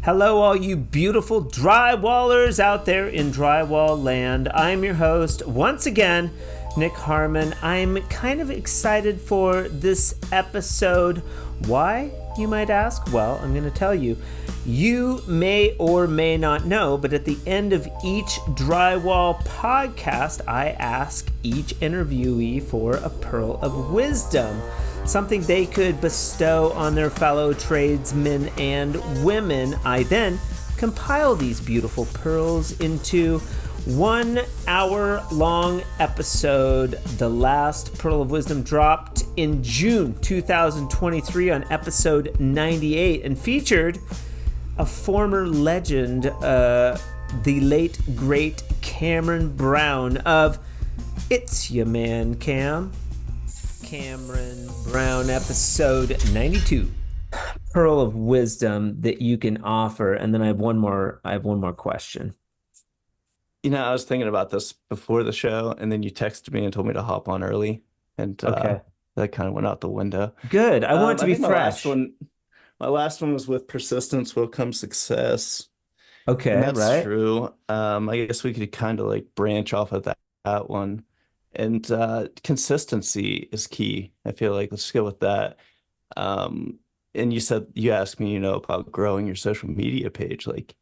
Hello, all you beautiful drywallers out there in drywall land. I'm your host, once again, Nick Harmon. I'm kind of excited for this episode. Why, you might ask? Well, I'm going to tell you. You may or may not know, but at the end of each Drywall podcast, I ask each interviewee for a pearl of wisdom, something they could bestow on their fellow tradesmen and women. I then compile these beautiful pearls into 1 hour long episode. The last Pearl of Wisdom dropped in June 2023 on episode 98 and featured a former legend, the late great Cameron Brown of It's Ya Man Cam. Cameron Brown, episode 92. Pearl of wisdom that you can offer, and then I have one more question. You know, I was thinking about this before the show, and then you texted me and told me to hop on early, and Okay. that kind of went out the window. Good. I want it to be fresh. My last one was with persistence will come success. Okay, And that's right? true. I guess we could kind of like branch off of that one. And consistency is key. I feel like let's go with that. And you asked me, about growing your social media page. Like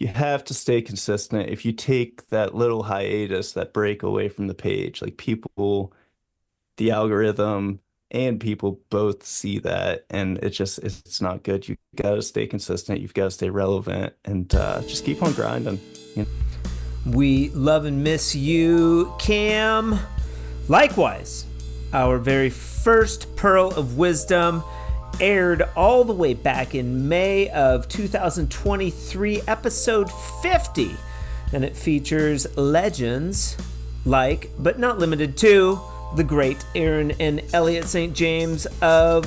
you have to stay consistent. If you take that little hiatus, that break away from the page, like people, the algorithm and people both see that, and it's not good. You got to stay consistent. You've got to stay relevant, and just keep on grinding. We love and miss you, Cam. Likewise, our very first Pearl of Wisdom aired all the way back in May of 2023, episode 50, and it features legends like, but not limited to, the great Aaron and Elliot St. James of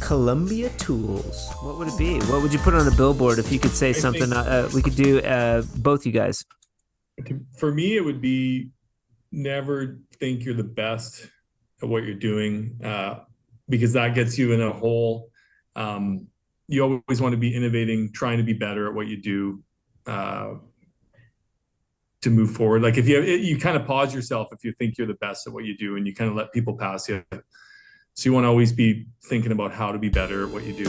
Columbia Tools. What would it be? What would you put on a billboard if you could say something? We could do both you guys. For me, it would be never think you're the best at what you're doing, because that gets you in a hole. You always want to be innovating, trying to be better at what you do to move forward. Like if you kind of pause yourself if you think you're the best at what you do, and you kind of let people pass you. So you want to always be thinking about how to be better at what you do.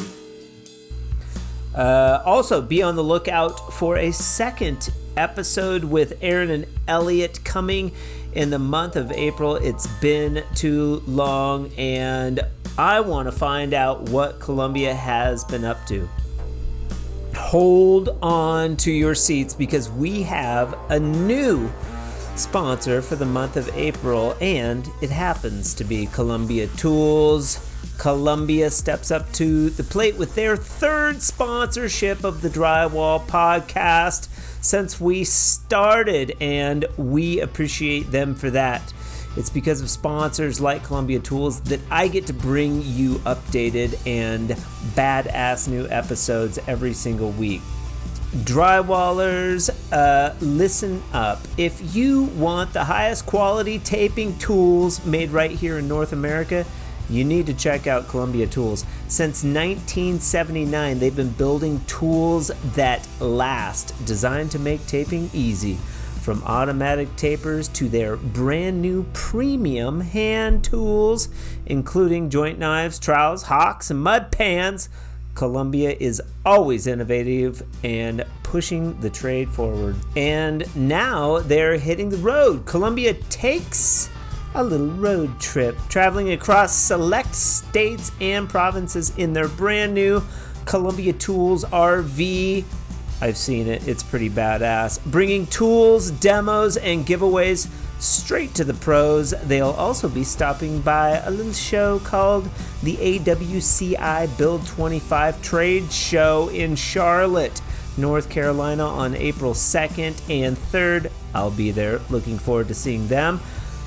Also, be on the lookout for a second episode with Aaron and Elliot coming in the month of April. It's been too long, and I want to find out what Columbia has been up to. Hold on to your seats, because we have a new sponsor for the month of April, and it happens to be Columbia Tools. Columbia steps up to the plate with their third sponsorship of the Drywall Podcast since we started, and we appreciate them for that. It's because of sponsors like Columbia Tools that I get to bring you updated and badass new episodes every single week. Drywallers, listen up. If you want the highest quality taping tools made right here in North America, you need to check out Columbia Tools. Since 1979, they've been building tools that last, designed to make taping easy. From automatic tapers to their brand new premium hand tools, including joint knives, trowels, hawks, and mud pans, Columbia is always innovative and pushing the trade forward. And now they're hitting the road. Columbia takes a little road trip, traveling across select states and provinces in their brand new Columbia Tools RV. I've seen it. It's pretty badass. Bringing tools, demos, and giveaways straight to the pros. They'll also be stopping by a little show called the AWCI Build 25 Trade Show in Charlotte, North Carolina on April 2nd and 3rd. I'll be there. Looking forward to seeing them.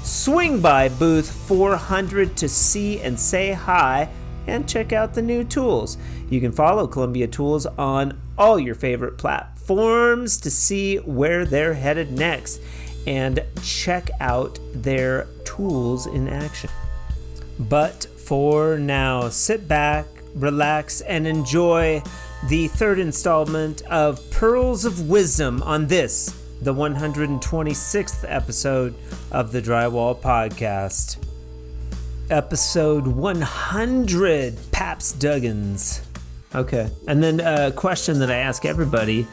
Swing by booth 400 to see and say hi and check out the new tools. You can follow Columbia Tools on all your favorite platforms to see where they're headed next and check out their tools in action. But for now, sit back, relax, and enjoy the third installment of Pearls of Wisdom on this, the 126th episode of the Drywall Podcast. Episode 100, Paps Duggins. Okay, and then a question that I ask everybody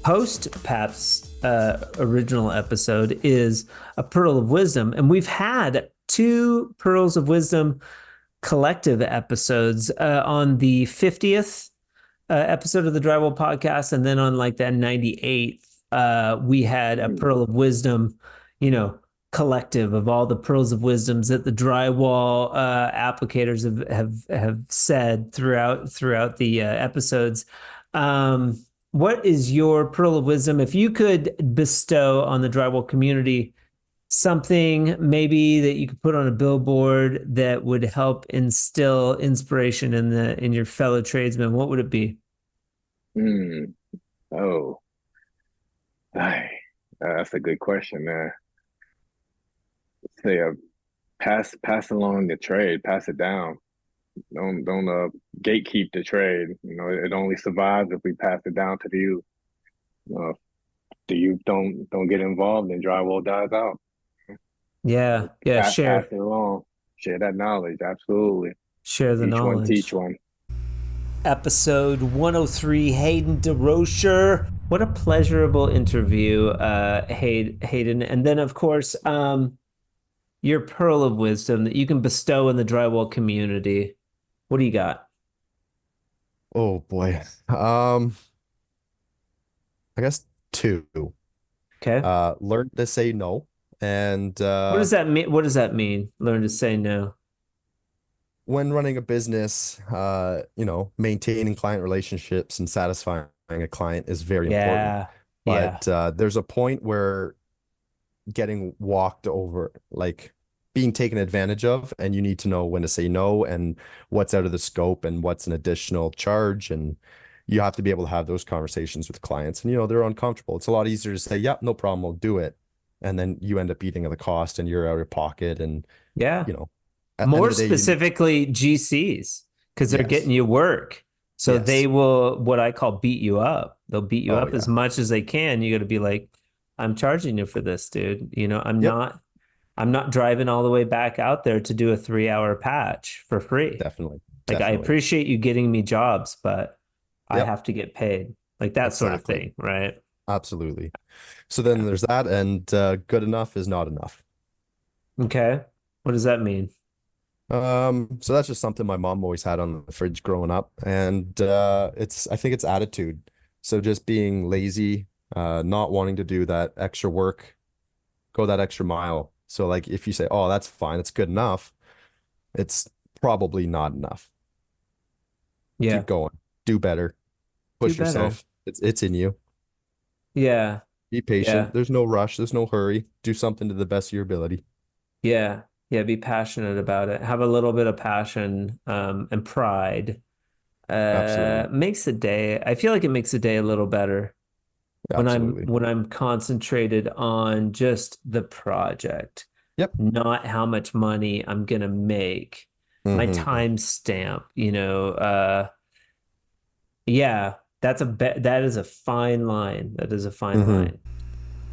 post Paps original episode is a Pearl of Wisdom, and we've had 2 Pearls of Wisdom collective episodes on the 50th episode of the Drywall Podcast, and then on like that 98th we had a Pearl of Wisdom, collective of all the pearls of wisdoms that the drywall applicators have said throughout the episodes. What is your pearl of wisdom? If you could bestow on the drywall community something maybe that you could put on a billboard that would help instill inspiration in your fellow tradesmen, what would it be? That's a good question, man. Say pass along the trade, pass it down. Don't gatekeep the trade. It only survives if we pass it down to the youth. If the youth don't get involved, then drywall dies out. Yeah, pass share it along, share that knowledge. Absolutely, share the knowledge. Teach one. Episode 103, Hayden DeRocher. What a pleasurable interview, Hayden. And then, of course, your pearl of wisdom that you can bestow in the drywall community. What do you got? Oh boy. I guess 2. Okay. Learn to say no. And what does that mean? What does that mean? Learn to say no. When running a business, maintaining client relationships and satisfying a client is very important. But there's a point where getting walked over, like being taken advantage of, and you need to know when to say no and what's out of the scope and what's an additional charge. And you have to be able to have those conversations with clients. And, they're uncomfortable. It's a lot easier to say, yeah, no problem, we'll do it. And then you end up eating the cost and you're out of pocket. And, more specifically GCs, because they're getting you work. So they will, what I call, beat you up. They'll beat you up as much as they can. You got to be like, I'm charging you for this, dude. I'm not driving all the way back out there to do a 3-hour patch for free. Definitely. I appreciate you getting me jobs, but I have to get paid. Like that sort of thing, right? Absolutely. So then there's that, and good enough is not enough. Okay. What does that mean? So that's just something my mom always had on the fridge growing up. And I think it's attitude. So just being lazy, not wanting to do that extra work, go that extra mile. So like if you say, oh, that's fine, it's good enough, it's probably not enough. Yeah. Keep going. Do better. Push yourself. It's in you. Yeah. Be patient. Yeah. There's no rush. There's no hurry. Do something to the best of your ability. Yeah. Yeah. Be passionate about it. Have a little bit of passion and pride. Absolutely. Makes the day. I feel like it makes the day a little better. Absolutely. When I'm concentrated on just the project. Yep. Not how much money I'm gonna make. My time stamp, that is a fine line. That is a fine line.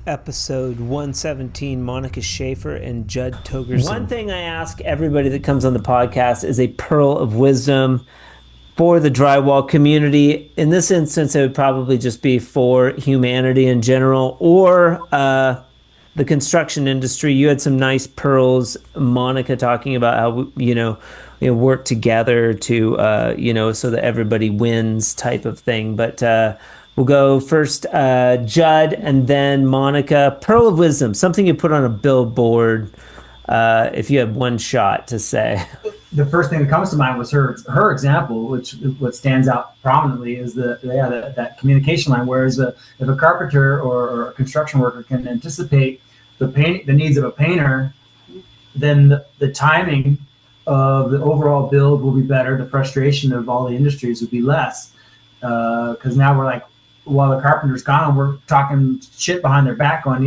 Episode 117, Monica Schaefer and Judd Togerson. One thing I ask everybody that comes on the podcast is a pearl of wisdom for the drywall community. In this instance, it would probably just be for humanity in general, or the construction industry. You had some nice pearls, Monica, talking about how we work together to so that everybody wins type of thing. But we'll go first, Judd, and then Monica. Pearl of wisdom, something you put on a billboard if you had one shot to say. The first thing that comes to mind was her example, which what stands out prominently is that communication line. Whereas if a carpenter or a construction worker can anticipate the needs of a painter, then the timing of the overall build will be better. The frustration of all the industries would be less, because now we're like, while the carpenter's gone, we're talking shit behind their back going,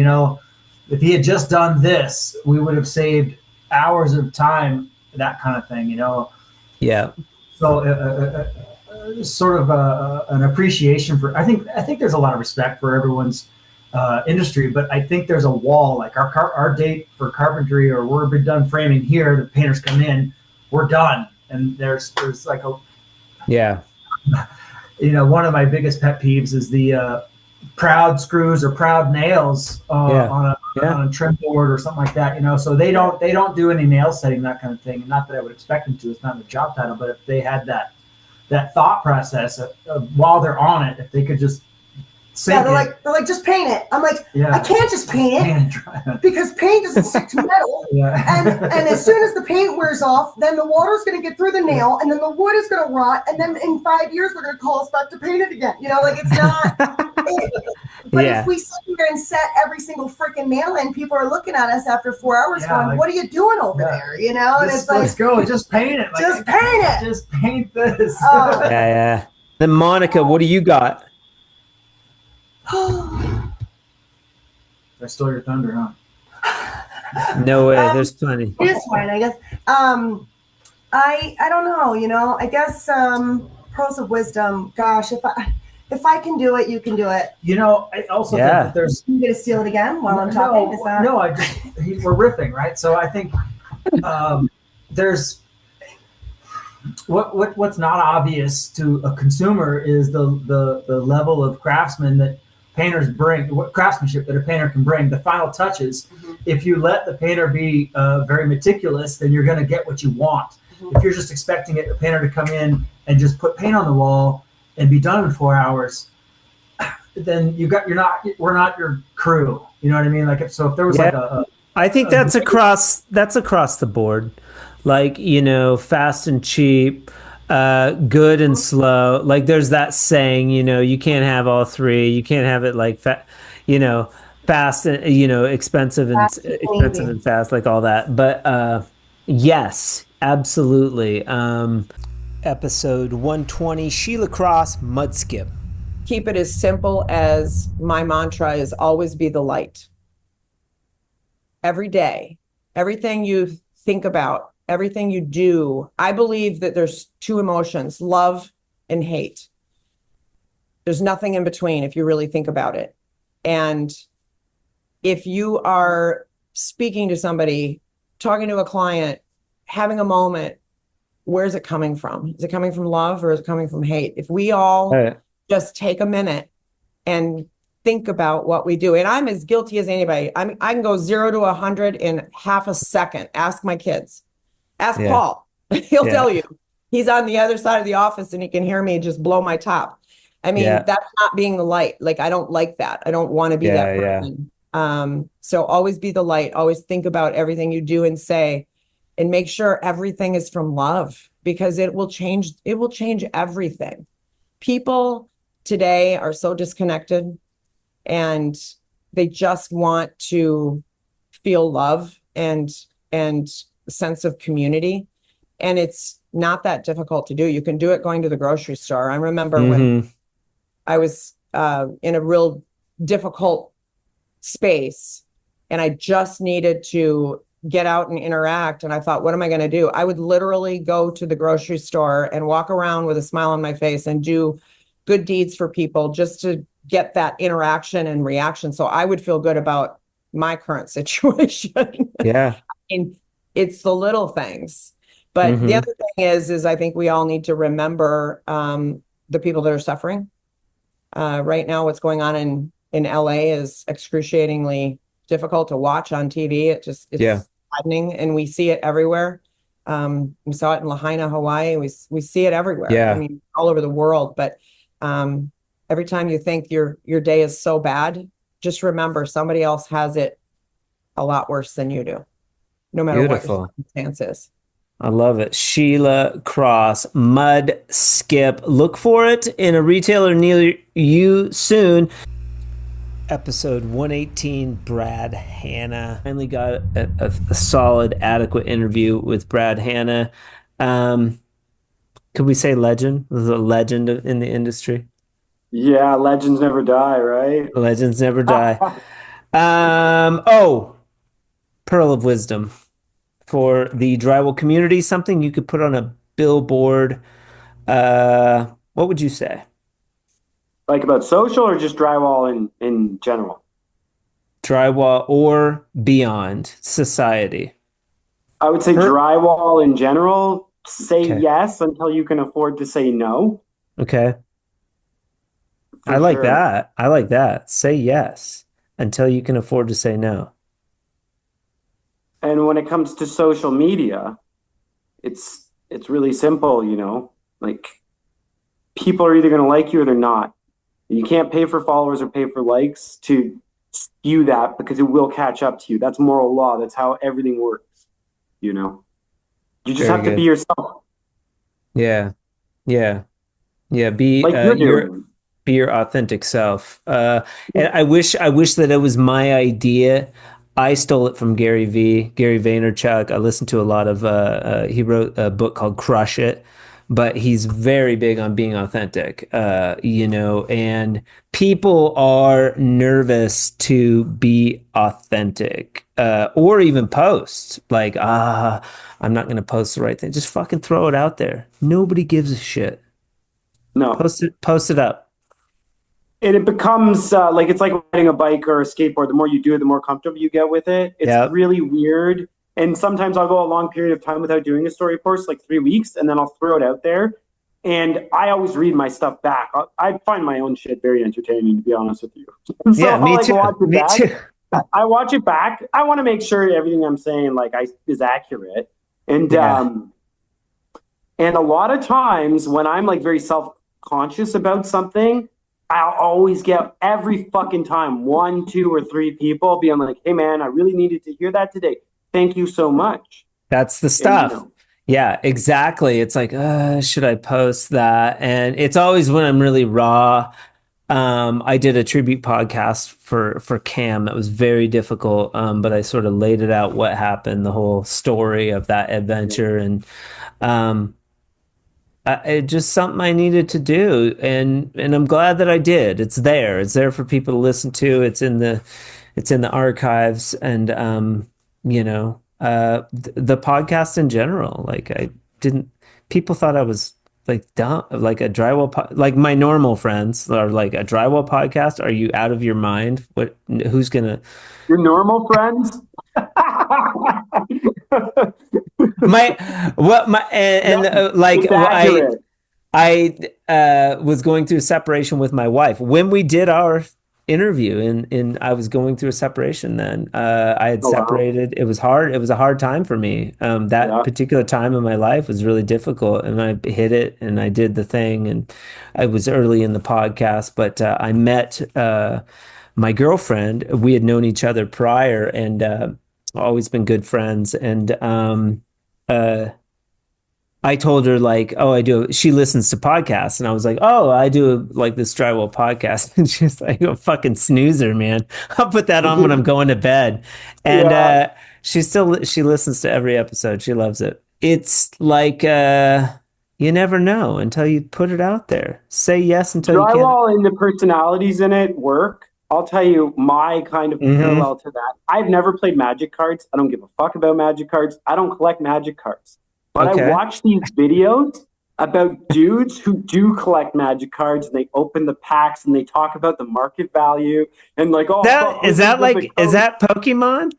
if he had just done this, we would have saved hours of time, that kind of thing, Yeah. So sort of an appreciation for. I think there's a lot of respect for everyone's industry, but I think there's a wall. Like our date for carpentry, or we're done framing here. The painters come in, we're done, and there's like a one of my biggest pet peeves is the proud screws or proud nails on a trim board or something like that. So they don't do any nail setting, that kind of thing. And not that I would expect them to. It's not a job title, but if they had that thought process of while they're on it, if they could just they're like, just paint it. I'm like, I can't just paint it because paint doesn't stick to metal. And as soon as the paint wears off, then the water's going to get through the nail, and then the wood is going to rot, and then in 5 years they're going to call us back to paint it again. It's not. But if we sit here and set every single freaking nail in, people are looking at us after 4 hours going, what are you doing over there? And it's like, let's go, just paint it. Just paint it. Just paint this. Then Monica, what do you got? I stole your thunder, huh? No way. There's plenty. It's fine, I guess. I don't know. I guess pearls of wisdom. Gosh, if I can do it, you can do it. I also think that there's. You gonna steal it again while I'm talking? No, we're riffing, right? So I think there's. What's not obvious to a consumer is the level of craftsman that painters bring, what craftsmanship that a painter can bring, the final touches. Mm-hmm. If you let the painter be very meticulous, then you're going to get what you want. Mm-hmm. If you're just expecting a painter to come in and just put paint on the wall and be done in 4 hours, then we're not your crew. You know what I mean? Like if there was I think that's across the board. Like, fast and cheap, good and slow. Like there's that saying, you can't have all three. You can't have it like, fast and, expensive and fast, like all that. But yes, absolutely. Episode 120, Sheila Cross, Mud Skip. Keep it as simple as my mantra is always be the light. Every day, everything you think about, everything you do, I believe that there's two emotions, love and hate. There's nothing in between if you really think about it. And if you are speaking to somebody, talking to a client, having a moment, where's it coming from? Is it coming from love or is it coming from hate? If we all just take a minute and think about what we do, and I'm as guilty as anybody. I can go 0 to 100 in half a second. Ask my kids. Ask Paul. He'll tell you. He's on the other side of the office and he can hear me just blow my top. I mean, that's not being the light. Like, I don't like that. I don't want to be that person. So always be the light. Always think about everything you do and say, and make sure everything is from love, because it will change everything. People today are so disconnected and they just want to feel love and sense of community. And it's not that difficult to do. You can do it going to the grocery store. I remember when I was in a real difficult space and I just needed to get out and interact. And I thought, what am I going to do? I would literally go to the grocery store and walk around with a smile on my face and do good deeds for people just to get that interaction and reaction. So I would feel good about my current situation. And it's the little things. But the other thing is I think we all need to remember the people that are suffering. Right now, what's going on in LA is excruciatingly difficult to watch on TV. It's saddening, and we see it everywhere. We saw it in Lahaina, Hawaii. We see it everywhere. I mean, all over the world. But every time you think your day is so bad, just remember somebody else has it a lot worse than you do, no matter what your circumstances. I love it. Sheila Cross, Mud Skip. Look for it in a retailer near you soon. Episode 118, Brad Hanna. Finally got a solid, adequate interview with Brad Hanna. Could we say legend? Was a legend in the industry? Yeah, legends never die, right? Legends never die. Pearl of wisdom for the drywall community. Something you could put on a billboard. What What would you say? Like about social or just drywall in general? Drywall or beyond society? I would say drywall in general. Say Okay. yes until you can afford to say no. Okay. For I like sure. that. I like that. Say yes until you can afford to say no. And when it comes to social media, it's really simple, like people are either going to like you or they're not. You can't pay for followers or pay for likes to skew that because it will catch up to you. That's moral law. That's how everything works. You just Very have to be good. yourself. Yeah. Yeah. Yeah. Be Like you're doing. be your authentic self. And I wish that it was my idea. I stole it from Gary Vaynerchuk. I listened to a lot of he wrote a book called Crush It, but he's very big on being authentic. And people are nervous to be authentic, or even post. Like, I'm not gonna post the right thing. Just fucking throw it out there. Nobody gives a shit. No. Post it up. And it becomes like it's like riding a bike or a skateboard. The more you do it, the more comfortable you get with it. It's really weird. And sometimes I'll go a long period of time without doing a story post, like 3 weeks, and then I'll throw it out there. And I always read my stuff back. I find my own shit very entertaining, to be honest with you. So Yeah, me too. Me too. I watch it back. I want to make sure everything I'm saying is accurate. And and a lot of times when I'm like very self-conscious about something, I'll always get every fucking time 1, 2, or 3 people being like, "Hey man, I really needed to hear that today. Thank you so much." That's the stuff. Yeah, exactly. It's like, should I post that? And it's always when I'm really raw. I did a tribute podcast for Cam that was very difficult, but I sort of laid it out what happened, the whole story of that adventure, and it just something I needed to do, and I'm glad that I did. It's there for people to listen to. It's in the archives, and the podcast in general. Like people thought I was like dumb, like a like my normal friends are like, a drywall podcast. Are you out of your mind? Who's gonna? Your normal friends? I was going through a separation with my wife when we did our interview, and I was going through a separation then. I had separated. Wow. It was hard. It was a hard time for me. That particular time in my life was really difficult, and I hit it, and I did the thing, and I was early in the podcast, but I met my girlfriend. We had known each other prior, and always been good friends, and I told her like, oh, I do. She listens to podcasts, and I was like, oh, I do like this drywall podcast, and she's like, oh, fucking snoozer, man. I'll put that on when I'm going to bed, and she listens to every episode. She loves it. It's like you never know until you put it out there. Say yes until you can. Drywall and the personalities in it work. I'll tell you my kind of parallel to that. I've never played Magic cards. I don't give a fuck about Magic cards. I don't collect Magic cards. But I watch these videos about dudes who do collect Magic cards, and they open the packs and they talk about the market value and like, is that Pokemon?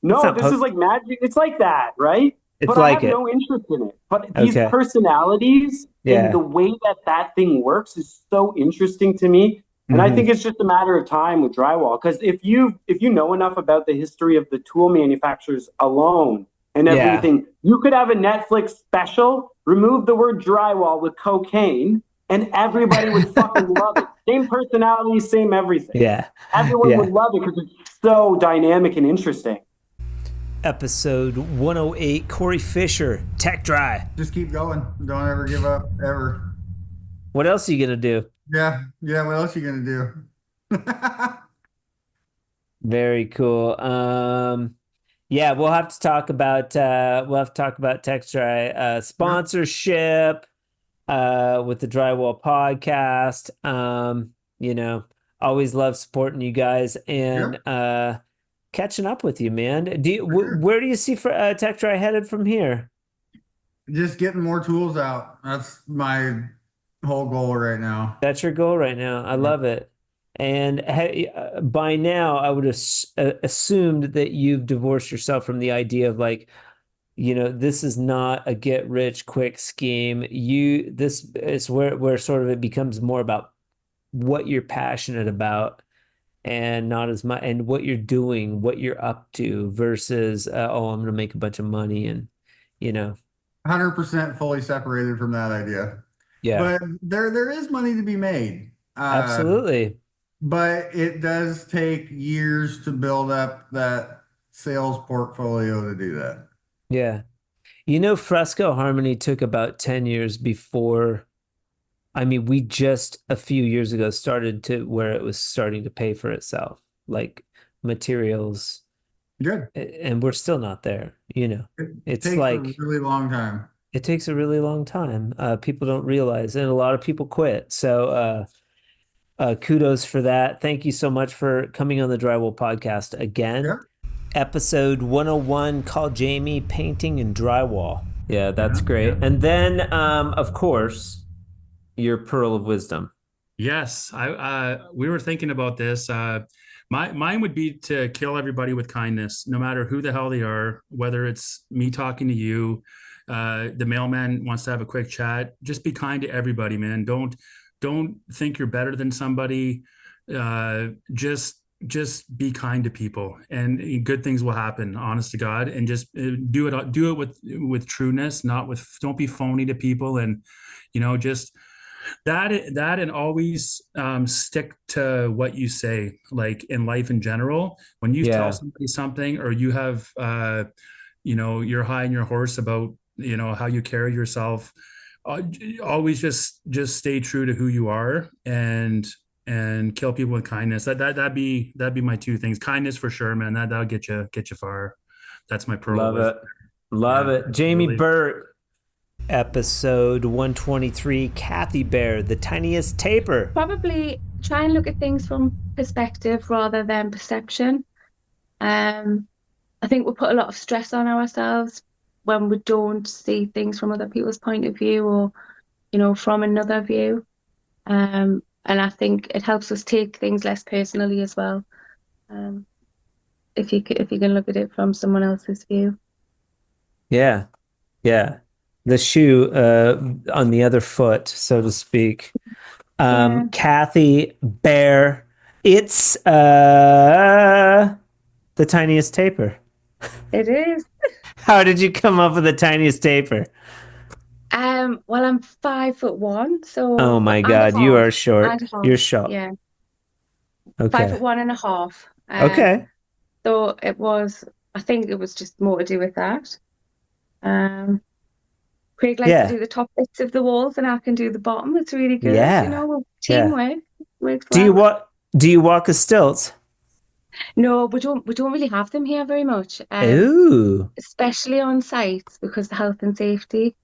No, this is like Magic. It's like that, right? But I have no interest in it. But these personalities and the way that thing works is so interesting to me. And I think it's just a matter of time with drywall. Because if you know enough about the history of the tool manufacturers alone and everything, you could have a Netflix special, remove the word drywall with cocaine, and everybody would fucking love it. Same personality, same everything. Yeah. Everyone would love it because it's so dynamic and interesting. Episode 108, Corey Fisher, Tech Dry. Just keep going. Don't ever give up, ever. What else are you going to do? Yeah. What else are you going to do? Very cool. Yeah, we'll have to talk about Tech Dry sponsorship with the Drywall Podcast. Always love supporting you guys and catching up with you, man. Where do you see Tech Dry headed from here? Just getting more tools out. That's my whole goal right now. That's your goal right now. I love it. And by now, I would have assumed that you've divorced yourself from the idea of like, this is not a get rich quick scheme. This is where sort of it becomes more about what you're passionate about and not as much, and what you're doing, what you're up to versus, I'm going to make a bunch of money and, 100% fully separated from that idea. Yeah. But there is money to be made. Absolutely. But it does take years to build up that sales portfolio to do that. Yeah. Fresco Harmony took about 10 years before. I mean, we just a few years ago started to where it was starting to pay for itself, like materials. Good. And we're still not there, It takes a really long time. It takes a really long time. People don't realize, and a lot of people quit. So kudos for that. Thank you so much for coming on the Drywall Podcast again. Yeah. Episode 101, called Jamie Painting and Drywall. Yeah, that's great. And then, of course, your Pearl of Wisdom. Yes, we were thinking about this. Mine would be to kill everybody with kindness, no matter who the hell they are, whether it's me talking to you, the mailman wants to have a quick chat. Just be kind to everybody, man. Don't think you're better than somebody. Just be kind to people, and good things will happen, honest to God. And just do it with trueness, don't be phony to people. And, just that, and always stick to what you say, like in life in general. When you tell somebody something, or you have, you're high on your horse about, how you carry yourself, always just stay true to who you are, and kill people with kindness. That'd be my two things. Kindness for sure, man. That'll get you far. That's my pearl. Love it. Jamie Burke. Episode 123, Kathy Bear, the tiniest taper. Probably try and look at things from perspective rather than perception. I think we put a lot of stress on ourselves when we don't see things from other people's point of view, or from another view. And I think it helps us take things less personally as well. If you can look at it from someone else's view. Yeah. The shoe on the other foot, so to speak. Kathy Bear, it's the tiniest taper. It is. How did you come up with the tiniest taper? Well, I'm 5'1", so. Oh my God, you are short. You're short. Yeah. Okay. 5'1.5". Okay. So I think it was just more to do with that. Craig likes to do the top bits of the walls, and I can do the bottom. It's really good. Teamwork. Works well. Do you walk a stilt? No, we don't really have them here very much. Ooh. Especially on sites, because the health and safety.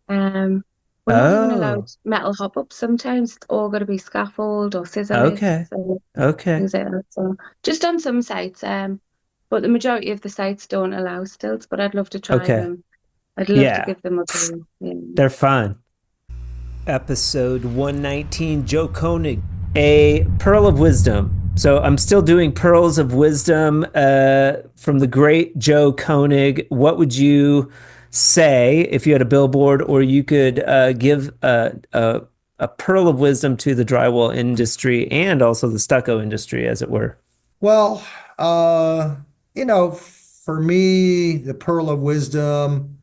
We're not even allowed metal hop-ups sometimes. It's all got to be scaffold or scissor lifts. Okay. Things like that. So just on some sites, but the majority of the sites don't allow stilts, but I'd love to try them. I'd love to give them a go. Yeah. They're fun. Episode 119, Joe Koenig, a Pearl of Wisdom. So I'm still doing Pearls of Wisdom from the great Joe Koenig. What would you say if you had a billboard, or you could give a Pearl of Wisdom to the drywall industry and also the stucco industry, as it were? Well, for me, the Pearl of Wisdom,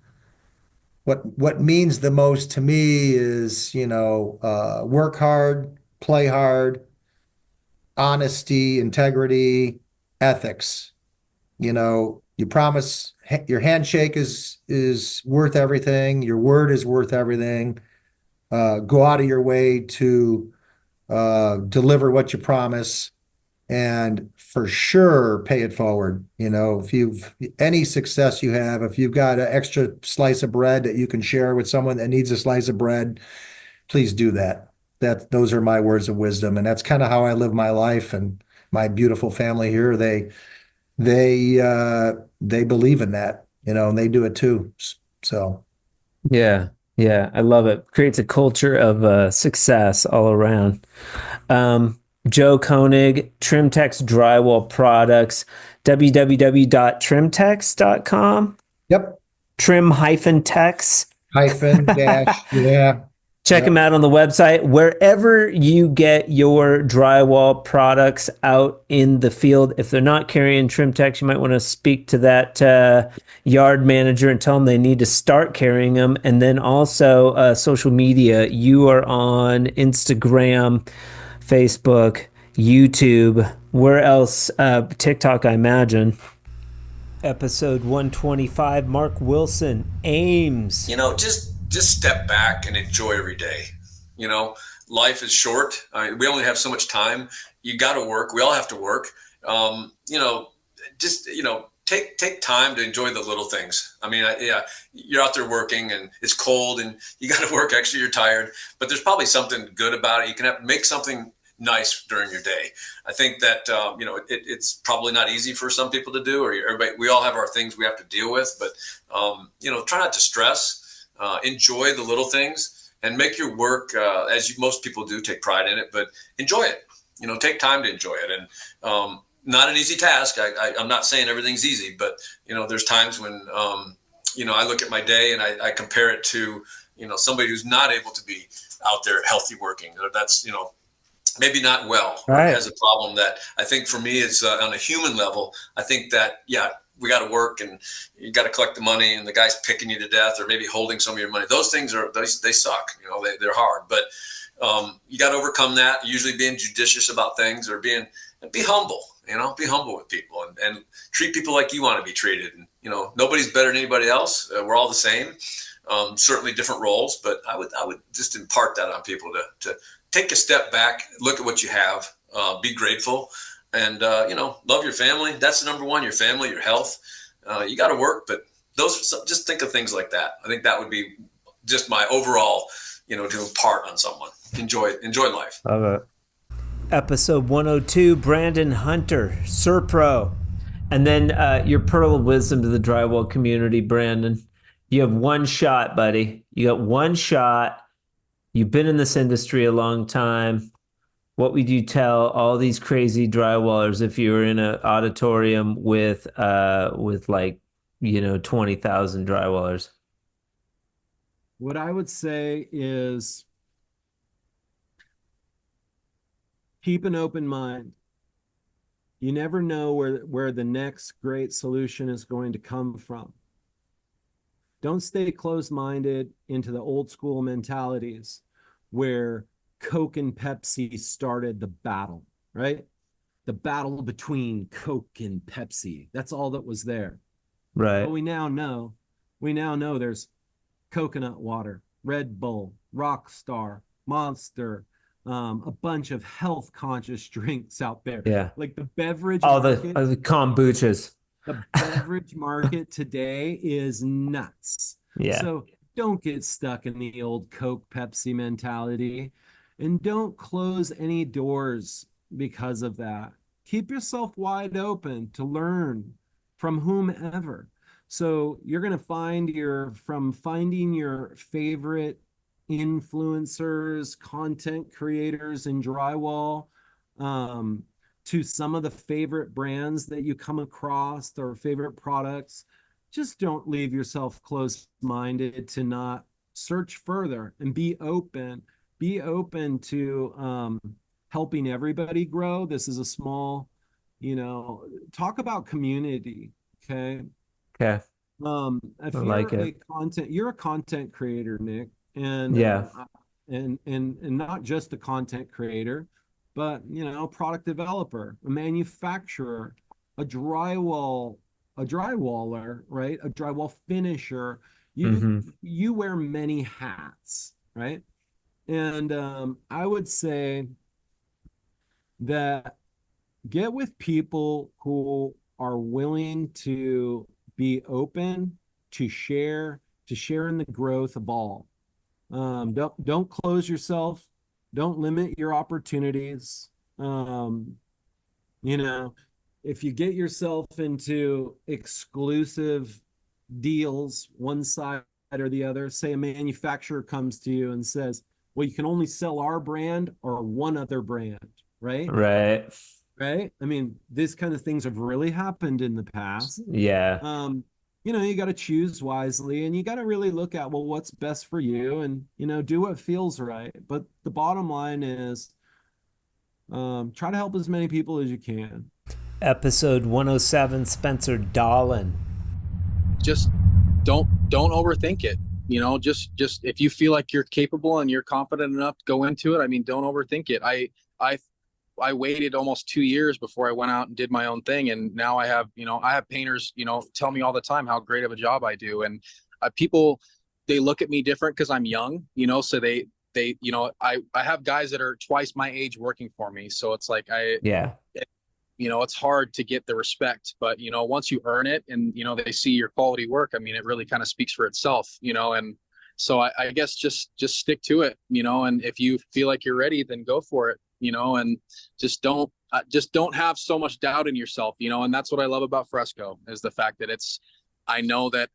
what means the most to me is, work hard, play hard, honesty, integrity, ethics. You promise, your handshake is worth everything. Your word is worth everything. Go out of your way to deliver what you promise, and for sure pay it forward. If you've any success you have, if you've got an extra slice of bread that you can share with someone that needs a slice of bread, please do that. Those are my words of wisdom, and that's kind of how I live my life. And my beautiful family here, they believe in that, and they do it too. So yeah, Yeah, I love it. Creates a culture of success all around. Joe Koenig, Trimtex Drywall Products, www.trimtex.com. Yep. Trim-tex. Dash. Yeah. Check them out on the website. Wherever you get your drywall products out in the field, if they're not carrying Trimtex, you might want to speak to that yard manager and tell them they need to start carrying them. And then also social media. You are on Instagram, Facebook, YouTube. Where else? TikTok, I imagine. Episode 125, Mark Wilson, Ames. Just step back and enjoy every day. Life is short. We only have so much time. You got to work. We all have to work. Take time to enjoy the little things. You're out there working and it's cold and you got to work extra. You're tired, but there's probably something good about it. You can make something nice during your day. I think that, it's probably not easy for some people to do, or everybody, we all have our things we have to deal with, but, try not to stress. Enjoy the little things and make your work, most people do, take pride in it, but enjoy it. Take time to enjoy it. And not an easy task. I'm not saying everything's easy, but there's times when I look at my day and I compare it to somebody who's not able to be out there healthy working. That's maybe not well, right. Or has a problem that I think for me is on a human level. I think that we got to work and you got to collect the money and the guy's picking you to death or maybe holding some of your money. Those things they suck. They're hard, but you got to overcome that. Usually being judicious about things or be humble, be humble with people and treat people like you want to be treated. And, nobody's better than anybody else. We're all the same. Certainly different roles, but I would just impart that on people to take a step back, look at what you have, be grateful. And, love your family. That's the number one, your family, your health. You got to work, but just think of things like that. I think that would be just my overall, to impart on someone. Enjoy life. Love it. Episode 102, Brandon Hunter, Serpro. And then your pearl of wisdom to the drywall community, Brandon. You have one shot, buddy. You got one shot. You've been in this industry a long time. What would you tell all these crazy drywallers if you were in an auditorium with 20,000 drywallers? What I would say is keep an open mind. You never know where the next great solution is going to come from. Don't stay closed-minded into the old school mentalities where Coke and Pepsi started the battle, right? The battle between Coke and Pepsi. That's all that was there. Right. But we now know there's coconut water, Red Bull, Rockstar, Monster, a bunch of health conscious drinks out there. Yeah. Like the beverage market, the kombuchas. The beverage market today is nuts. Yeah. So don't get stuck in the old Coke, Pepsi mentality. And don't close any doors because of that. Keep yourself wide open to learn from whomever. So you're going to find finding your favorite influencers, content creators in drywall, to some of the favorite brands that you come across or favorite products. Just don't leave yourself closed-minded to not search further and be open. Be open to helping everybody grow. This is a small, talk about community. Okay. Okay. If you're a content creator, Nick, and and not just a content creator, but product developer, a manufacturer, a dywaller, right? A drywall finisher. You wear many hats, right? And I would say that get with people who are willing to be open, to share in the growth of all. Don't close yourself. Don't limit your opportunities. If you get yourself into exclusive deals, one-sided or the other. Say a manufacturer comes to you and says, well, you can only sell our brand or one other brand, right? Right. Right. I mean, these kind of things have really happened in the past. Yeah. You got to choose wisely, and you got to really look at, well, what's best for you, and, do what feels right. But the bottom line is, try to help as many people as you can. Episode 107, Spencer Dolan. Just don't overthink it. Just if you feel like you're capable and you're confident enough to go into it, I mean, don't overthink it. I waited almost 2 years before I went out and did my own thing. And now I have painters, tell me all the time how great of a job I do. And people, they look at me different because I'm young, so they, I have guys that are twice my age working for me. So it's like, it's hard to get the respect, but once you earn it and, they see your quality work, I mean, it really kind of speaks for itself, and so I guess just stick to it, and if you feel like you're ready, then go for it, and just don't have so much doubt in yourself, and that's what I love about Fresco is the fact that I know that,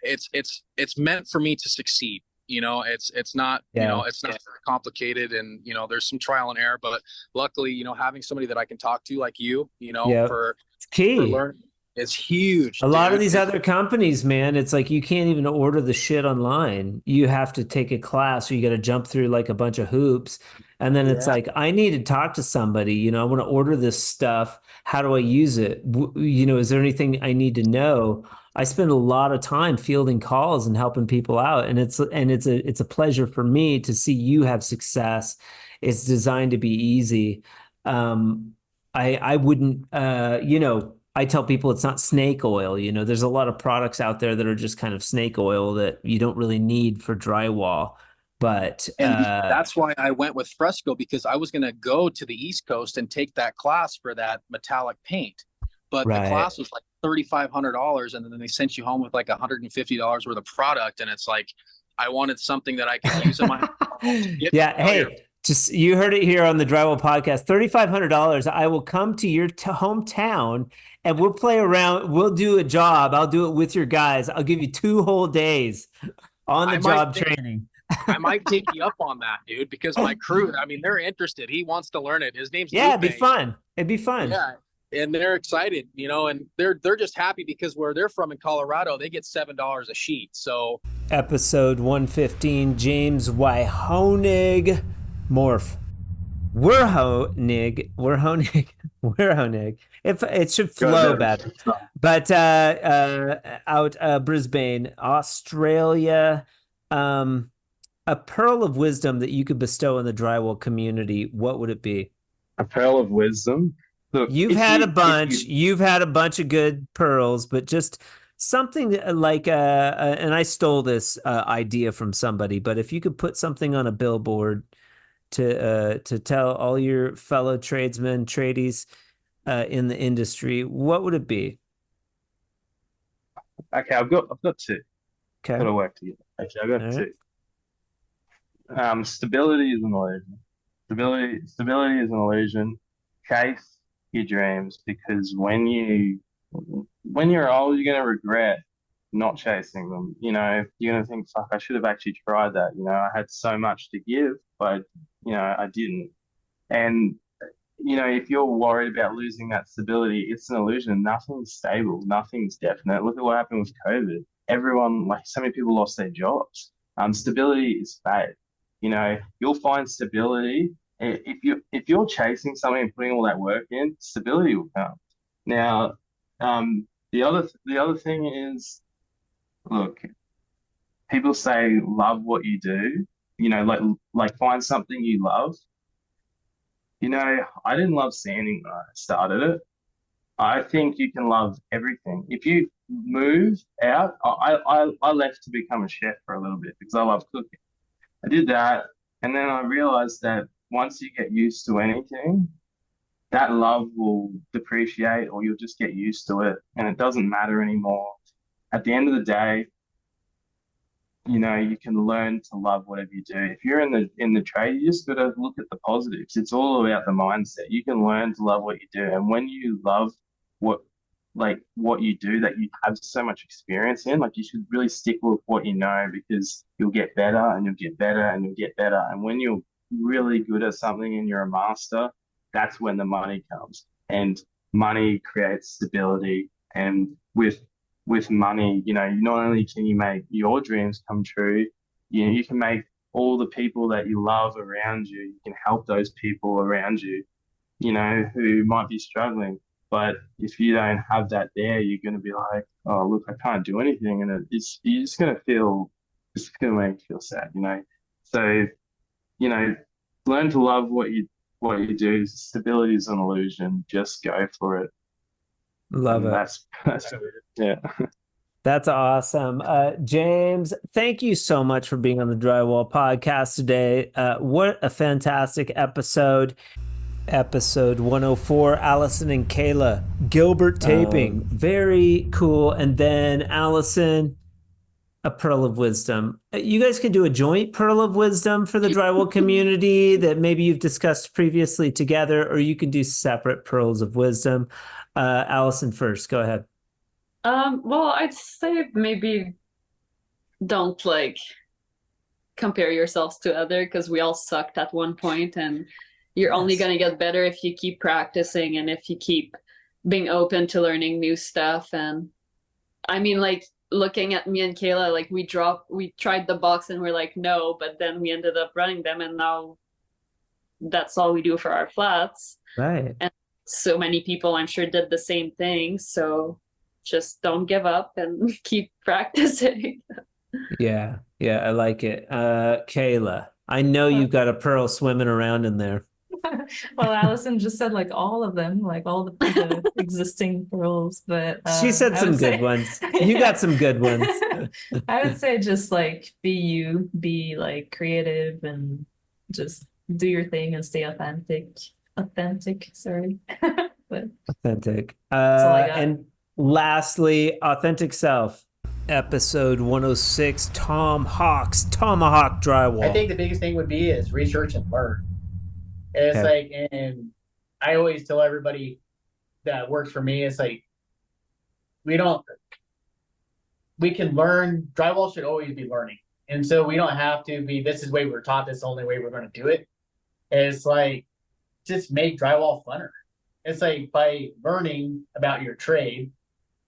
it's meant for me to succeed. It's not, it's not very complicated, and, there's some trial and error, but luckily, having somebody that I can talk to like you, for it's key. For learning, it's huge. A lot of these other companies, man, it's like you can't even order the shit online. You have to take a class, or you got to jump through like a bunch of hoops. And then it's like, I need to talk to somebody, I want to order this stuff. How do I use it? Is there anything I need to know? I spend a lot of time fielding calls and helping people out. And it's a pleasure for me to see you have success. It's designed to be easy. I wouldn't, I tell people it's not snake oil. There's a lot of products out there that are just kind of snake oil that you don't really need for drywall. But that's why I went with Fresco, because I was going to go to the East Coast and take that class for that metallic paint. But the class was like $3,500, and then they sent you home with like $150 worth of product. And it's like, I wanted something that I could use in my Hey, just you heard it here on the Drywall Podcast. $3,500. I will come to your hometown and we'll play around. We'll do a job. I'll do it with your guys. I'll give you 2 whole days on the job training. I might take you up on that, dude, because my crew, I mean, they're interested. He wants to learn it. His name's it'd be fun. It'd be fun. Yeah. And they're excited, and they're just happy because where they're from in Colorado, they get $7 a sheet. So episode 115, James Wyhonig Morph. Werhonig. It should flow better. But out Brisbane, Australia, a pearl of wisdom that you could bestow on the drywall community, what would it be? A pearl of wisdom? Look, you've had a bunch of good pearls, but just something like and I stole this idea from somebody, but if you could put something on a billboard to tell all your fellow tradesmen, tradies in the industry, what would it be? Okay, I've got 2. Okay, got to work together. Okay, I've got 2. Stability is an illusion. Stability is an illusion. Chase your dreams, because when you're old, you're gonna regret not chasing them. You're gonna think, fuck, I should have actually tried that. I had so much to give, but I didn't. And if you're worried about losing that stability, it's an illusion. Nothing's stable, nothing's definite. Look at what happened with COVID. Everyone, like, so many people lost their jobs. Stability is fake. You'll find stability. If you're chasing something and putting all that work in, stability will come. Now, the other thing is, look, people say love what you do. Like find something you love. I didn't love sanding when I started it. I think you can love everything. If you move out, I left to become a chef for a little bit because I love cooking. I did that, and then I realized that once you get used to anything, that love will depreciate, or you'll just get used to it, and it doesn't matter anymore. At the end of the day, you can learn to love whatever you do. If you're in the trade, you just got to look at the positives. It's all about the mindset. You can learn to love what you do, and when you love what like what you do that you have so much experience in. Like you should really stick with what you know, because you'll get better and you'll get better and you'll get better. And when you're really good at something and you're a master, that's when the money comes. And money creates stability. And with money, you know, not only can you make your dreams come true, you know, you can make all the people that you love around you. You can help those people around you, you know, who might be struggling. But if you don't have that there, you're going to be like, oh, look, I can't do anything. And you're just going to feel, it's going to make you feel sad, you know? So, you know, learn to love what you do. Stability is an illusion. Just go for it. Love and it. That's yeah. That's awesome. James, thank you so much for being on the Drywall Podcast today. What a fantastic episode. Episode 104, Allison and Kayla, Gilbert taping. Very cool. And then Allison, a pearl of wisdom. You guys can do a joint pearl of wisdom for the drywall community that maybe you've discussed previously together, or you can do separate pearls of wisdom. Allison first, go ahead. Well, I'd say maybe don't like compare yourselves to other, because we all sucked at one point, and you're only going to get better if you keep practicing and if you keep being open to learning new stuff. And I mean, like, looking at me and Kayla, like we tried the box and we're like, no, but then we ended up running them, and now that's all we do for our flats. Right. And so many people, I'm sure, did the same thing. So just don't give up and keep practicing. Yeah, I like it. Kayla, I know you've got a pearl swimming around in there. Well, Allison just said like all of them, like all the existing pearls, but she said some good ones. You got some good ones. I would say just like be like creative and just do your thing and stay authentic. Sorry. But authentic. That's all I got. And lastly, authentic self. Episode 106, Tomahawk Drywall. I think the biggest thing would be is research and learn. It's like, and I always tell everybody that works for me, it's like, we can learn. Drywall should always be learning. And so we don't have to be, this is the way we're taught, this is the only way we're going to do it. It's like, just make drywall funner. It's like by learning about your trade,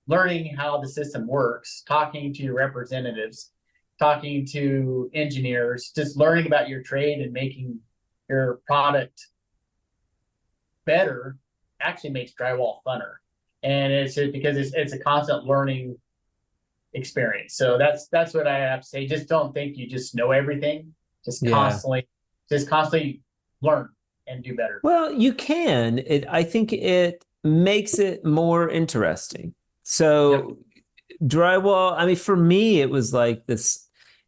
learning how the system works, talking to your representatives, talking to engineers, just learning about your trade and making your product better actually makes drywall funner. And it's because it's a constant learning experience. So that's what I have to say. Just don't think you just know everything. Just constantly learn and do better. Well, you can. I think it makes it more interesting. So drywall, I mean, for me, it was like this,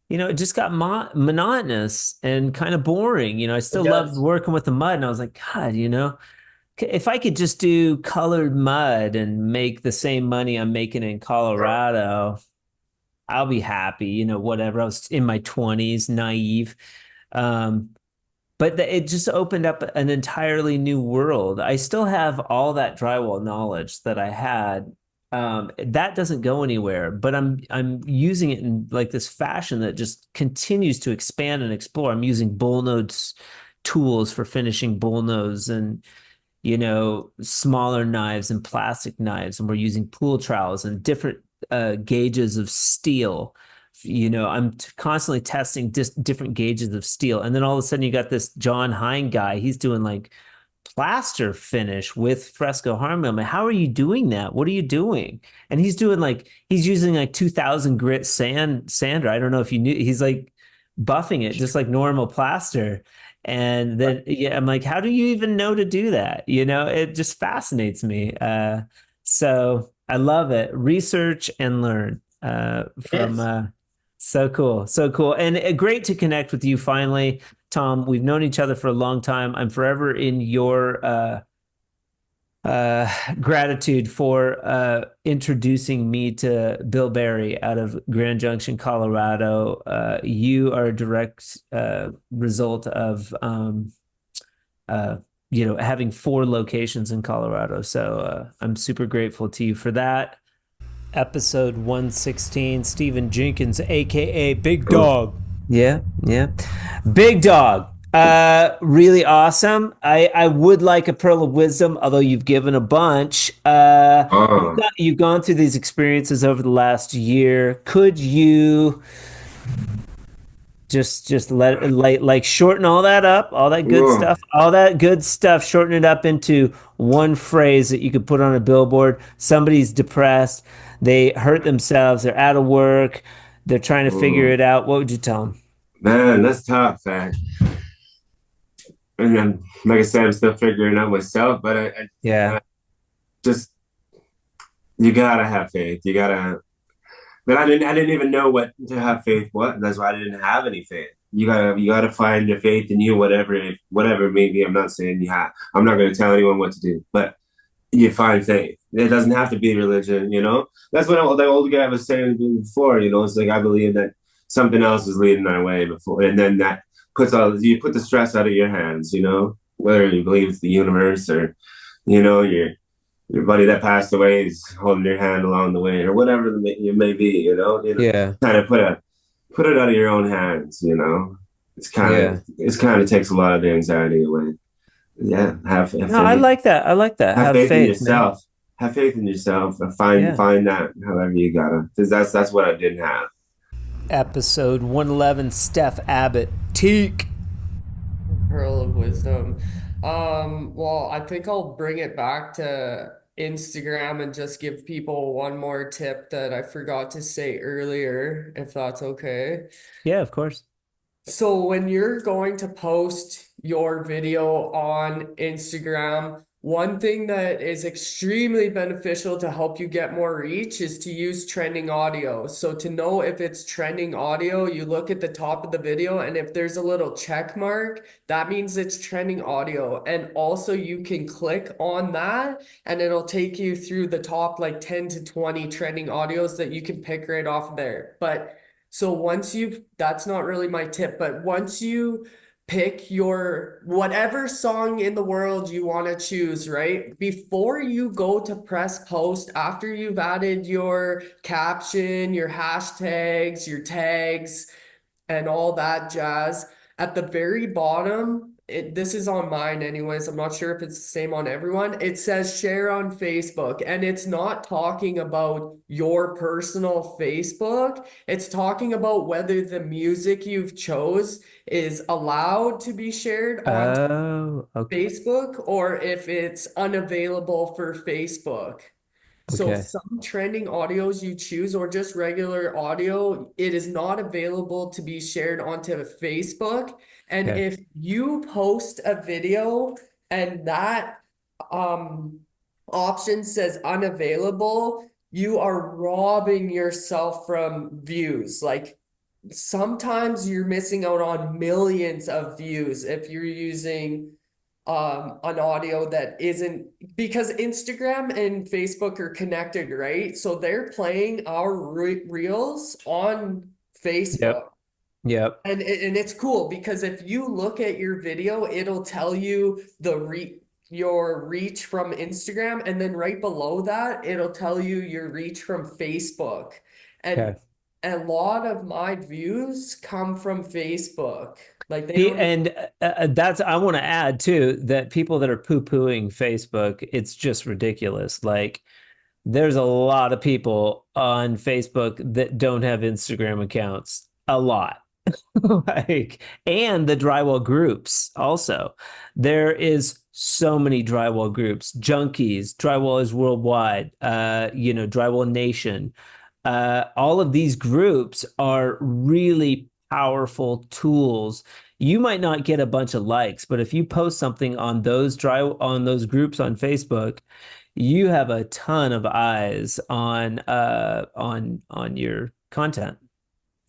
you know, it just got monotonous and kind of boring. You know, I still loved working with the mud, and I was like, God, you know, if I could just do colored mud and make the same money I'm making in Colorado, I'll be happy, you know, whatever. I was in my 20s, naive. But it just opened up an entirely new world. I still have all that drywall knowledge that I had. That doesn't go anywhere, but I'm using it in like this fashion that just continues to expand and explore. I'm using bullnose tools for finishing bullnose, and, you know, smaller knives and plastic knives, and we're using pool trowels and different gauges of steel. You know, I'm constantly testing different gauges of steel, and then all of a sudden you got this John Hine guy. He's doing like plaster finish with fresco hardening. I'm like, how are you doing that? What are you doing? And he's doing like, he's using like 2000 grit sander. I don't know if you knew, he's like buffing it just like normal plaster. And then I'm like, how do you even know to do that? You know, it just fascinates me. So I love it. Research and learn so cool. And great to connect with you finally. Tom, we've known each other for a long time. I'm forever in your gratitude for introducing me to Bill Berry out of Grand Junction, Colorado. You are a direct result of having 4 locations in Colorado. So I'm super grateful to you for that. Episode 116, Stephen Jenkins, aka Big Dog. Yeah. Big Dog. Really awesome. I would like a pearl of wisdom, although you've given a bunch. You've gone through these experiences over the last year. Could you just let like shorten all that up, all that good stuff, shorten it up into one phrase that you could put on a billboard? Somebody's depressed, they hurt themselves, they're out of work, they're trying to figure it out. What would you tell them? Man, that's tough, man. And like I said, I'm still figuring out myself, but I just, you gotta have faith. You gotta. But I didn't even know what to have faith was. That's why I didn't have any faith. You gotta find your faith in you, whatever it may be. I'm not saying you have. I'm not going to tell anyone what to do, but you find faith. It doesn't have to be religion, That's what the old guy was saying before, It's like, I believe that something else is leading our way before, and then that you put the stress out of your hands, Whether you believe it's the universe or, your buddy that passed away is holding your hand along the way, or whatever it may be, kind of put it out of your own hands, It's kind of takes a lot of the anxiety away. Yeah, have faith. I like that. Have faith in yourself. Man. Have faith in yourself. Find that however you gotta, because that's what I didn't have. Episode 111, Steph Abbott, Teak. Pearl of wisdom. Well, I think I'll bring it back to Instagram and just give people one more tip that I forgot to say earlier, if that's okay. Yeah, of course. So when you're going to post your video on Instagram, one thing that is extremely beneficial to help you get more reach is to use trending audio. So to know if it's trending audio, you look at the top of the video, and if there's a little check mark, that means it's trending audio. And also you can click on that and it'll take you through the top like 10 to 20 trending audios that you can pick right off there. But so that's not really my tip, but once you pick your whatever song in the world you want to choose, right? Before you go to press post, after you've added your caption, your hashtags, your tags, and all that jazz, at the very bottom, this is on mine anyways, I'm not sure if it's the same on everyone, it says share on Facebook, and it's not talking about your personal Facebook, it's talking about whether the music you've chose is allowed to be shared on Facebook, or if it's unavailable for Facebook. So some trending audios you choose, or just regular audio, it is not available to be shared onto Facebook. And if you post a video and that option says unavailable, you are robbing yourself from views. Like sometimes you're missing out on millions of views if you're using an audio that isn't, because Instagram and Facebook are connected, right? So they're playing our reels on Facebook. Yep. And it's cool because if you look at your video, it'll tell you your reach from Instagram, and then right below that, it'll tell you your reach from Facebook. And a lot of my views come from Facebook. Like that's, I want to add too, that people that are poo-pooing Facebook, it's just ridiculous. Like there's a lot of people on Facebook that don't have Instagram accounts, a lot. And the drywall groups also. There is so many drywall groups, Junkies, Drywallers Worldwide, Drywall Nation. All of these groups are really powerful tools. You might not get a bunch of likes, but if you post something on those groups on Facebook, you have a ton of eyes on your content,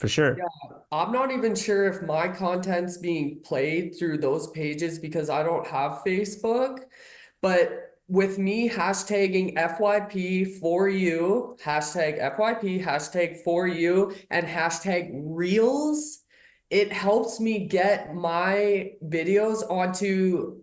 for sure. Yeah, I'm not even sure if my content's being played through those pages because I don't have Facebook, but with me hashtagging FYP for you, hashtag FYP, hashtag for you, and hashtag reels, it helps me get my videos onto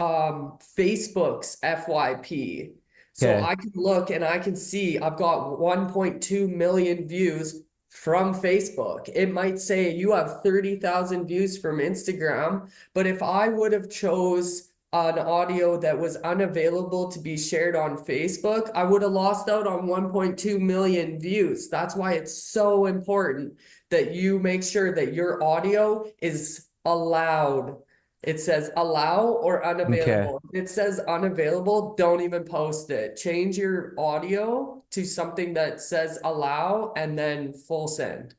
Facebook's FYP. So I can look and I can see I've got 1.2 million views from Facebook. It might say you have 30,000 views from Instagram, but if I would have chose an audio that was unavailable to be shared on Facebook, I would have lost out on 1.2 million views. That's why it's so important that you make sure that your audio is allowed. It says allow or unavailable. If it says unavailable, don't even post it. Change your audio to something that says allow and then full send.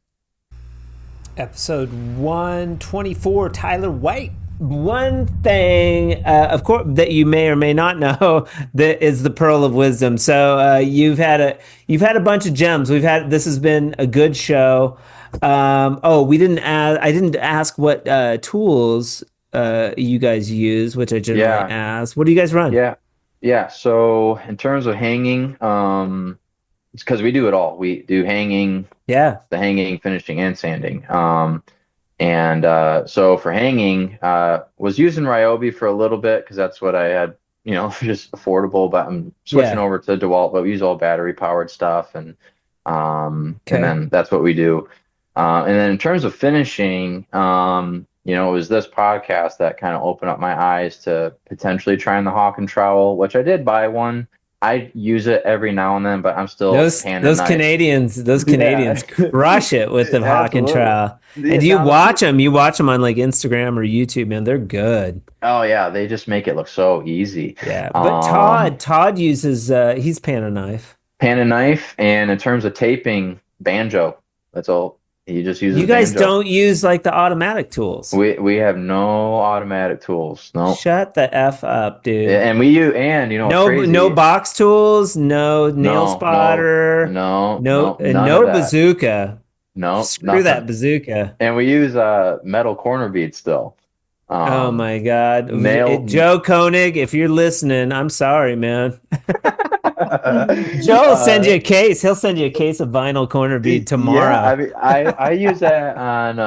Episode 124, Tyler White. One thing, of course, that you may or may not know that is the pearl of wisdom. So you've had a bunch of gems. This has been a good show. I didn't ask what tools you guys use, which I generally ask. What do you guys run? Yeah. So in terms of hanging, it's because we do it all. We do hanging, the hanging, finishing, and sanding. So for hanging, was using Ryobi for a little bit because that's what I had, just affordable. But I'm switching over to DeWalt, but we use all battery powered stuff, and then that's what we do. And then in terms of finishing, it was this podcast that kind of opened up my eyes to potentially trying the Hawken trowel, which I did buy one. I use it every now and then, but I'm still those Canadians crush it with the Hawken trowel. And do you watch them? You watch them on like Instagram or YouTube, man. They're good. Oh yeah, they just make it look so easy. Yeah, but Todd uses he's pan and knife. Pan and knife, and in terms of taping, banjo. That's all. He just uses. You guys banjo. Don't use like the automatic tools. We have no automatic tools. No. Shut the F up, dude. And we use no box tools, no nail spotter, no bazooka. No, screw that bazooka. And we use metal corner beads still. Oh my God, Joe Koenig, if you're listening, I'm sorry, man. Joe will send you a case. He'll send you a case of vinyl corner bead tomorrow. Yeah, I mean, I use that on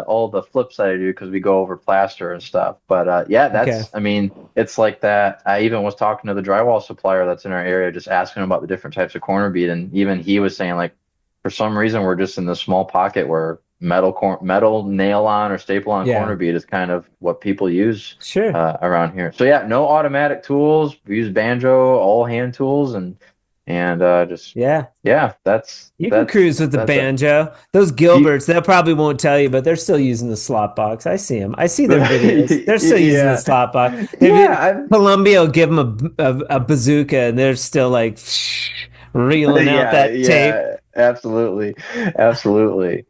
all the flips that I do because we go over plaster and stuff. But that's I mean, it's like that. I even was talking to the drywall supplier that's in our area, just asking him about the different types of corner bead, and even he was saying like, for some reason, we're just in this small pocket where metal nail on or staple on corner bead is kind of what people use around here. So no automatic tools. We use banjo, all hand tools, and that's you can cruise with the banjo. Those Gilberts, they probably won't tell you, but they're still using the slot box. I see them. I see their videos. They're still using the slot box. Columbia will give them a bazooka, and they're still like reeling out that tape. Absolutely.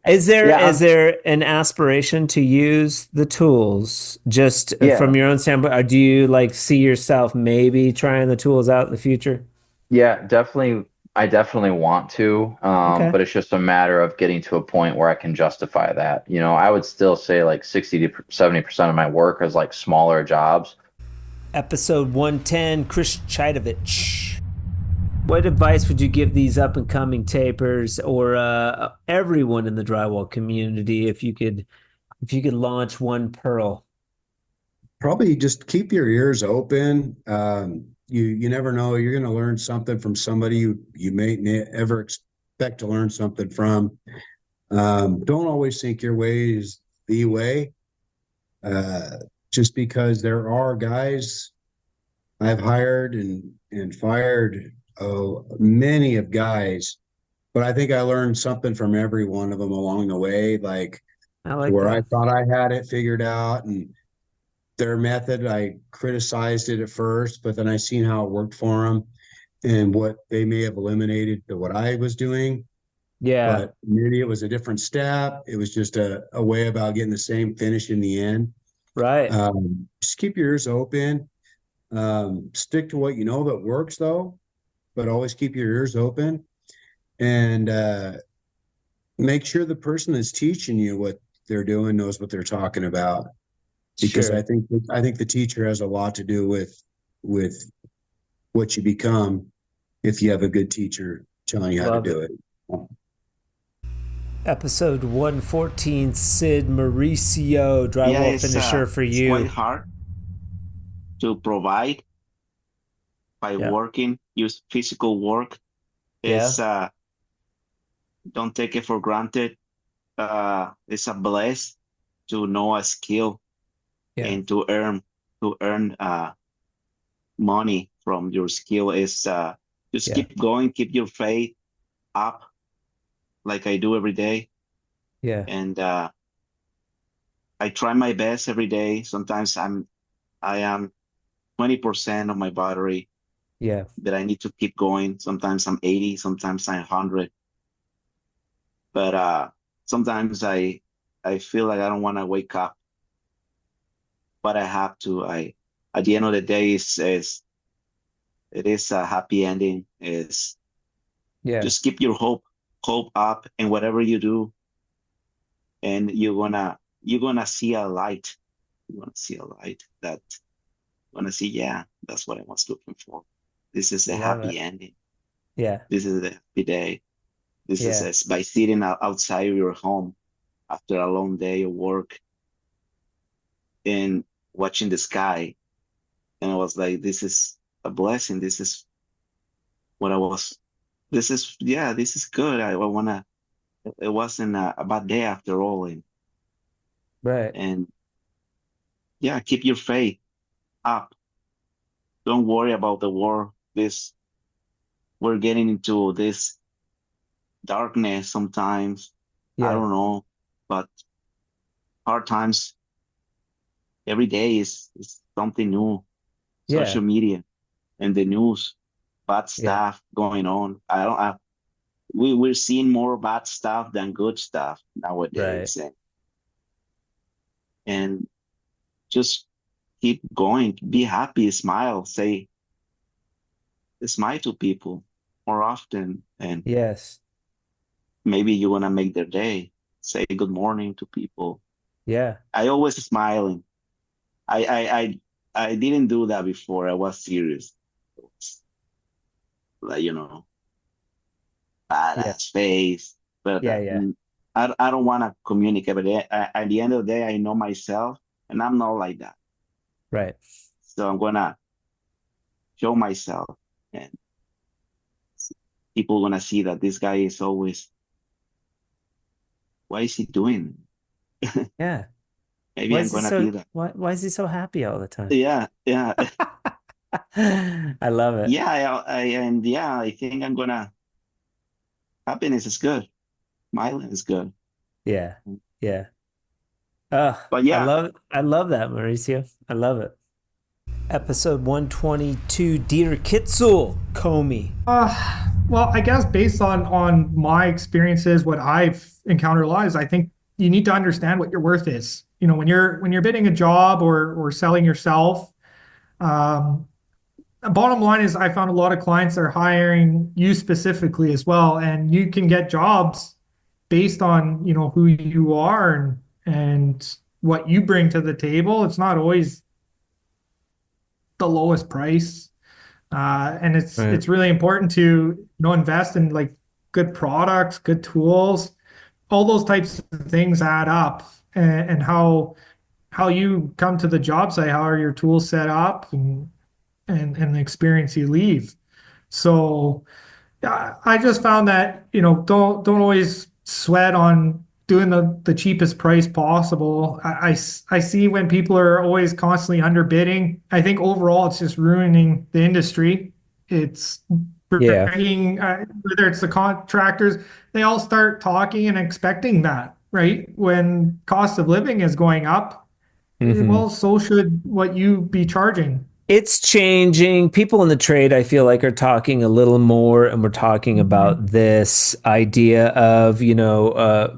Is there an aspiration to use the tools just from your own standpoint, or do you like see yourself maybe trying the tools out in the future? Yeah, definitely. I definitely want to, but it's just a matter of getting to a point where I can justify that. I would still say like 60 to 70% of my work is like smaller jobs. Episode 110, Chris Chidovich. What advice would you give these up-and-coming tapers or everyone in the drywall community if you could launch one pearl? Probably just keep your ears open. You never know. You're going to learn something from somebody you may ever expect to learn something from. Don't always think your way is the way. Just because there are guys I've hired and fired many of guys, but I think I learned something from every one of them along the way. Like where I thought I had it figured out, and their method, I criticized it at first, but then I seen how it worked for them and what they may have eliminated to what I was doing. Yeah. But maybe it was a different step. It was just a way about getting the same finish in the end. Right. Just keep your ears open. Stick to what you know that works though, but always keep your ears open, and make sure the person that's teaching you what they're doing knows what they're talking about. Because I think the teacher has a lot to do with what you become if you have a good teacher telling you how to do it. Episode 114, Sid Mauricio, drywall finisher for you. It's quite hard. to provide by working, use physical work. Is don't take it for granted. It's a bless to know a skill and to earn money from your skill. Is just keep going, keep your faith up, like I do every day. Yeah. And I try my best every day. Sometimes I am 20% of my battery. Yeah. That I need to keep going. Sometimes I'm 80, sometimes I'm 100. But sometimes I feel like I don't want to wake up, but I have to. At the end of the day, it is a happy ending. Is just keep your hope up, and whatever you do, and you're gonna see a light. You're gonna see a light that you're gonna see. Yeah, that's what I was looking for. This is a happy ending. Yeah. This is a happy day. This is by sitting outside of your home after a long day of work and watching the sky. And I was like, this is a blessing. This is what I was. This is good. I wanna. It wasn't a bad day after all. And and keep your faith up. Don't worry about the war. We're getting into this darkness sometimes. I don't know, but hard times every day is something new. Social media and the news, bad stuff going on. We're seeing more bad stuff than good stuff nowadays. And just keep going, be happy, smile to people more often, and maybe you want to make their day. Say good morning to people. I always smiling. I didn't do that before. I was serious. It was like, badass face. But I don't want to communicate. But at the end of the day, I know myself, and I'm not like that. Right. So I'm gonna show myself, and people are gonna see that this guy is always. Why is he doing? Yeah. Maybe I'm gonna be that. Why is he so happy all the time? Yeah. I love it. Yeah, I think I'm gonna. Happiness is good. Smiling is good. Yeah. But yeah, I love that, Mauricio. I love it. Episode 122, Dear Kitzel, Comey. Well, I guess based on my experiences, what I've encountered a lot is I think you need to understand what your worth is. When you're bidding a job or selling yourself, bottom line is I found a lot of clients that are hiring you specifically as well, and you can get jobs based on who you are and what you bring to the table. It's not always the lowest price, and it's really important to invest in like good products, good tools. All those types of things add up, and how you come to the job site, how are your tools set up, and the experience you leave. So I just found that don't always sweat on doing the cheapest price possible. I see when people are always constantly underbidding. I think overall it's just ruining the industry. It's bringing whether it's the contractors, they all start talking and expecting that, right? When cost of living is going up, well, so should what you be charging. It's changing. People in the trade, I feel like, are talking a little more, and we're talking about this idea of,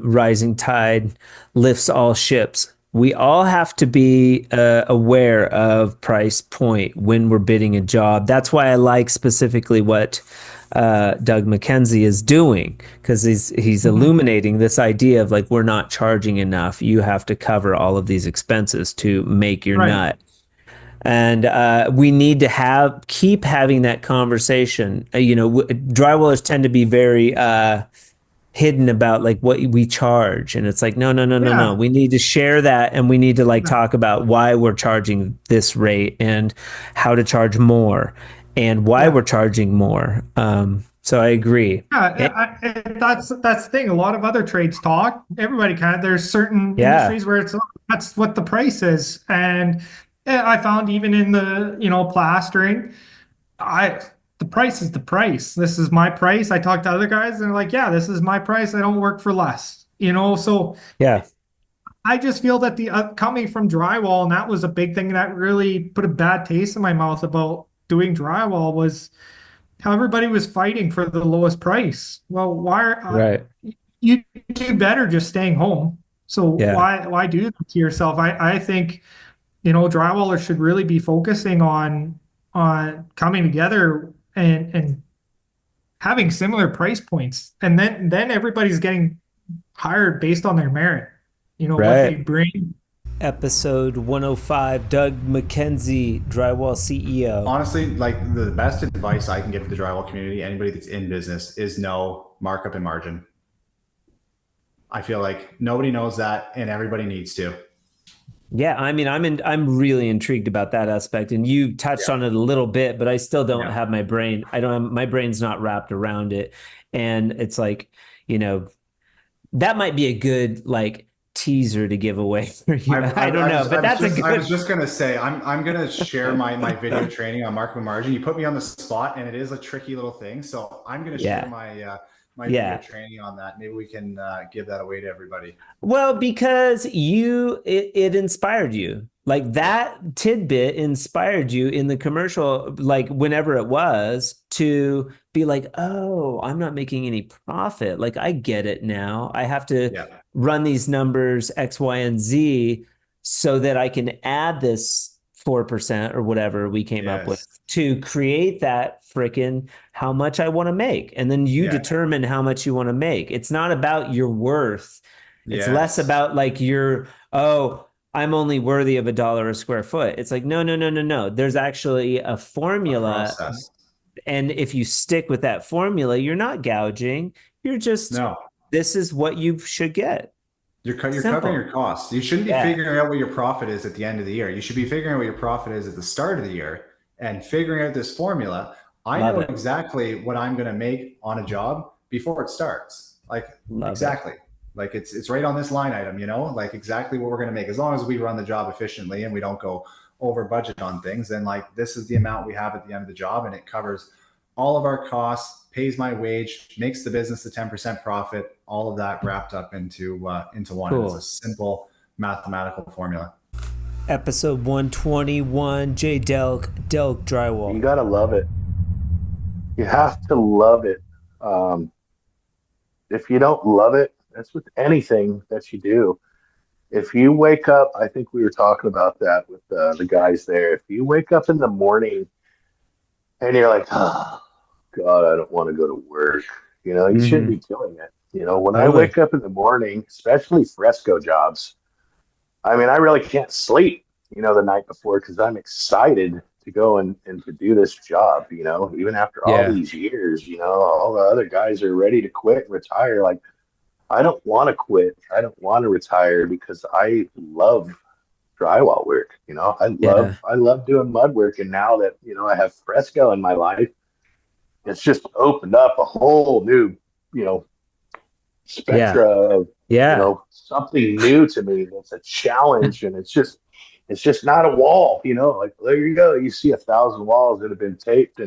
rising tide lifts all ships. We all have to be aware of price point when we're bidding a job. That's why I like specifically what Doug McKenzie is doing, because he's illuminating this idea of like, we're not charging enough. You have to cover all of these expenses to make your nut. And we need to keep having that conversation. Drywallers tend to be very hidden about like what we charge, and it's like no, we need to share that, and we need to like talk about why we're charging this rate and how to charge more and why we're charging more. So I agree. That's the thing. A lot of other trades talk. Everybody kind of. There's certain industries where that's what the price is, and I found even in the plastering, the price is the price. This is my price. I talk to other guys and they're like, yeah, this is my price. I don't work for less, so yeah. I just feel that coming from drywall, and that was a big thing that really put a bad taste in my mouth about doing drywall, was how everybody was fighting for the lowest price. Well, why you do better just staying home. So why do that to yourself? I think, drywallers should really be focusing on coming together and having similar price points, and then everybody's getting hired based on their merit, what they bring. Episode 105, Doug McKenzie, Drywall CEO. Honestly, like the best advice I can give to the drywall community, anybody that's in business, is know markup and margin. I feel like nobody knows that, and everybody needs to. Yeah, I mean, I'm really intrigued about that aspect, and you touched on it a little bit, but I still don't have my brain. My brain's not wrapped around it, and it's like, that might be a good like teaser to give away for you. I don't know, but that's a good. I was just gonna say, I'm gonna share my video training on markup and margin. You put me on the spot, and it is a tricky little thing, so I'm gonna share my video training on that. Maybe we can give that away to everybody. Well, because it inspired you. Like that tidbit inspired you in the commercial, like whenever it was, to be like, oh, I'm not making any profit. Like I get it now. I have to run these numbers X, Y, and Z so that I can add this 4% or whatever we came up with to create that frickin' how much I want to make. And then you determine how much you want to make. It's not about your worth. It's less about like I'm only worthy of $1 a square foot. It's like, no. There's actually a formula. And if you stick with that formula, you're not gouging. You're just, this is what you should get. You're covering your costs. You shouldn't be figuring out what your profit is at the end of the year. You should be figuring out what your profit is at the start of the year and figuring out this formula. I know exactly what I'm going to make on a job before it starts. Exactly. Like it's right on this line item, like exactly what we're going to make. As long as we run the job efficiently and we don't go over budget on things, then like this is the amount we have at the end of the job, and it covers all of our costs, pays my wage, makes the business the 10% profit, all of that wrapped up into one. Cool. It's a simple mathematical formula. Episode 121, J Delk Drywall. You gotta love it. You have to love it. If you don't love it, that's with anything that you do. If you wake up, I think we were talking about that with the guys there. If you wake up in the morning and you're like, oh, God, I don't want to go to work. You shouldn't be doing it. When I wake up in the morning, especially fresco jobs, I mean, I really can't sleep, the night before because I'm excited to go and to do this job, even after all these years, all the other guys are ready to quit, retire. Like, I don't want to quit. I don't want to retire because I love drywall work. I love doing mud work. And now that, I have fresco in my life, it's just opened up a whole new, spectra of, something new to me. That's a challenge. And it's just not a wall, like there you go. You see 1,000 walls that have been taped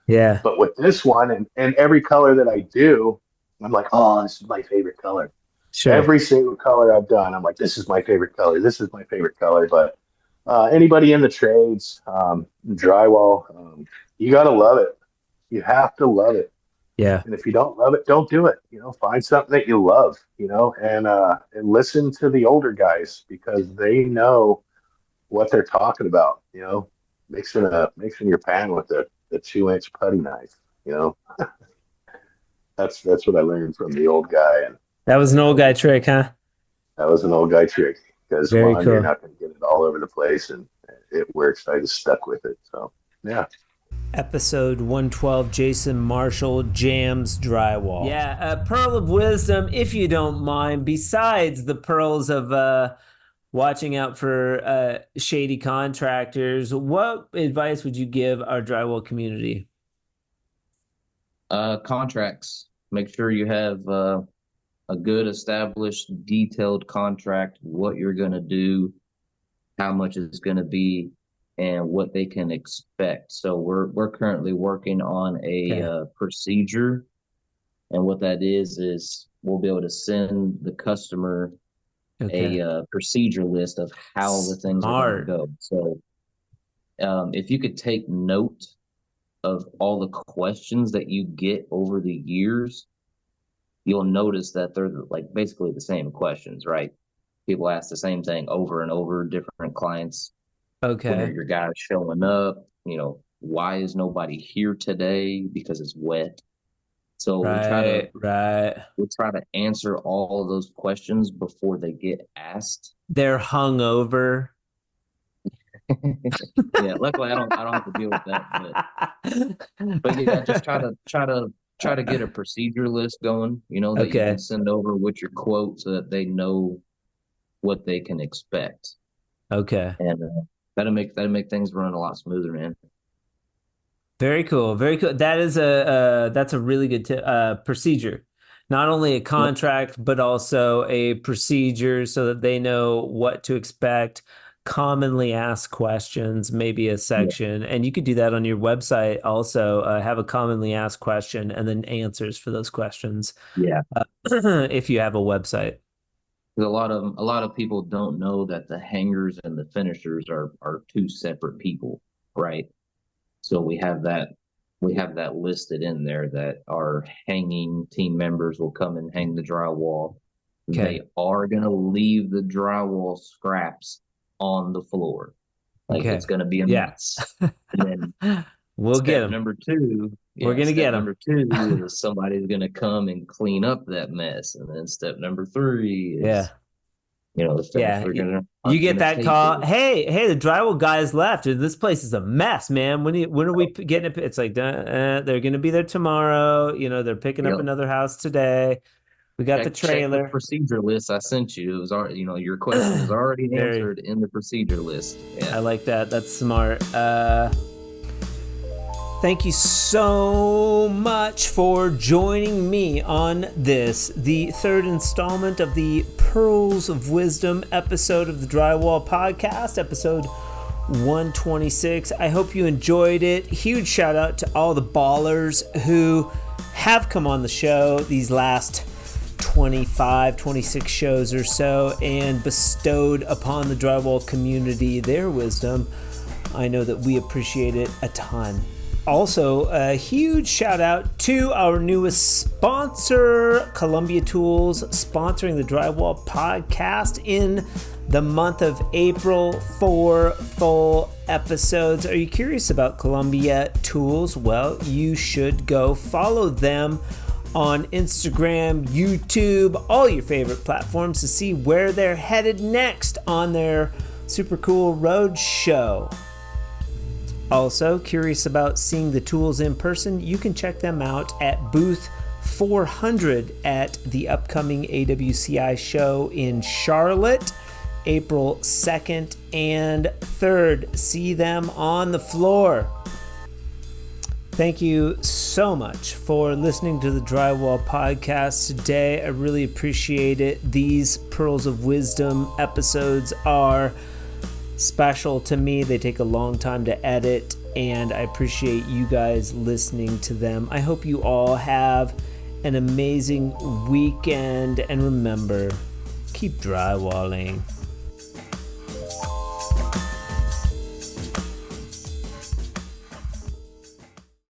but with this one and every color that I do, I'm like, oh, this is my favorite color. Sure. Every single color I've done, I'm like, this is my favorite color. This is my favorite color. But anybody in the trades, drywall, you got to love it. You have to love it. Yeah. And if you don't love it, don't do it. Find something that you love, and listen to the older guys because they know what they're talking about, mixing your pan with the 2-inch putty knife, That's what I learned from the old guy. And that was an old guy trick, huh? That was an old guy trick because cool. You're not going to get it all over the place, and it works. I just stuck with it. So, yeah. Episode 112, Jason Marshall jams drywall. Yeah, a pearl of wisdom, if you don't mind, besides the pearls of watching out for shady contractors, what advice would you give our drywall community? Contracts. Make sure you have a good established, detailed contract, what you're going to do, how much it's going to be, and what they can expect. So we're currently working on a procedure, and what that is we'll be able to send the customer a procedure list of how the things are going to go. So if you could take note of all the questions that you get over the years, you'll notice that they're like basically the same questions, right? People ask the same thing over and over, different clients. When are your guys showing up? You know, why is nobody here today? Because it's wet. So we try to answer all of those questions before they get asked. They're hungover. Yeah, luckily I don't have to deal with that. But yeah, just try to get a procedure list going. You know, that you can send over with your quote so that they know what they can expect. Okay. And that'll make things run a lot smoother, man. Very cool. Very cool. That is that's a really good procedure. Not only a contract, but also a procedure so that they know what to expect. Commonly asked questions, maybe a section, and you could do that on your website. Also, have a commonly asked question and then answers for those questions. Yeah, if you have a website. A lot of people don't know that the hangers and the finishers are two separate people, right? So we have that listed in there that our hanging team members will come and hang the drywall. They are going to leave the drywall scraps on the floor. It's going to be a mess. And then we'll get them. Number two, we're going to get them. Number two is somebody's going to come and clean up that mess. And then step number three is, you get that call. Hey, the drywall guys left. This place is a mess, man. When are we getting it? It's like, they're going to be there tomorrow. You know, they're picking up another house today. We got the trailer. Check the procedure list I sent you. It was already, your question is already answered in the procedure list. Yeah. I like that. That's smart. Thank you so much for joining me on this, the third installment of the Pearls of Wisdom episode of the Drywall Podcast, episode 126. I hope you enjoyed it. Huge shout out to all the ballers who have come on the show these last 26 shows or so and bestowed upon the drywall community their wisdom. I know that we appreciate it a ton. Also, a huge shout out to our newest sponsor, Columbia Tools, sponsoring the Drywall Podcast in the month of April for full episodes. Are you curious about Columbia Tools? Well, you should go follow them on Instagram, YouTube, all your favorite platforms to see where they're headed next on their super cool road show. Also, curious about seeing the tools in person? You can check them out at booth 400 at the upcoming AWCI show in Charlotte, April 2nd and 3rd. See them on the floor. Thank you so much for listening to the Drywall Podcast today. I really appreciate it. These Pearls of Wisdom episodes are special to me. They take a long time to edit, and I appreciate you guys listening to them. I hope you all have an amazing weekend, and remember, keep drywalling.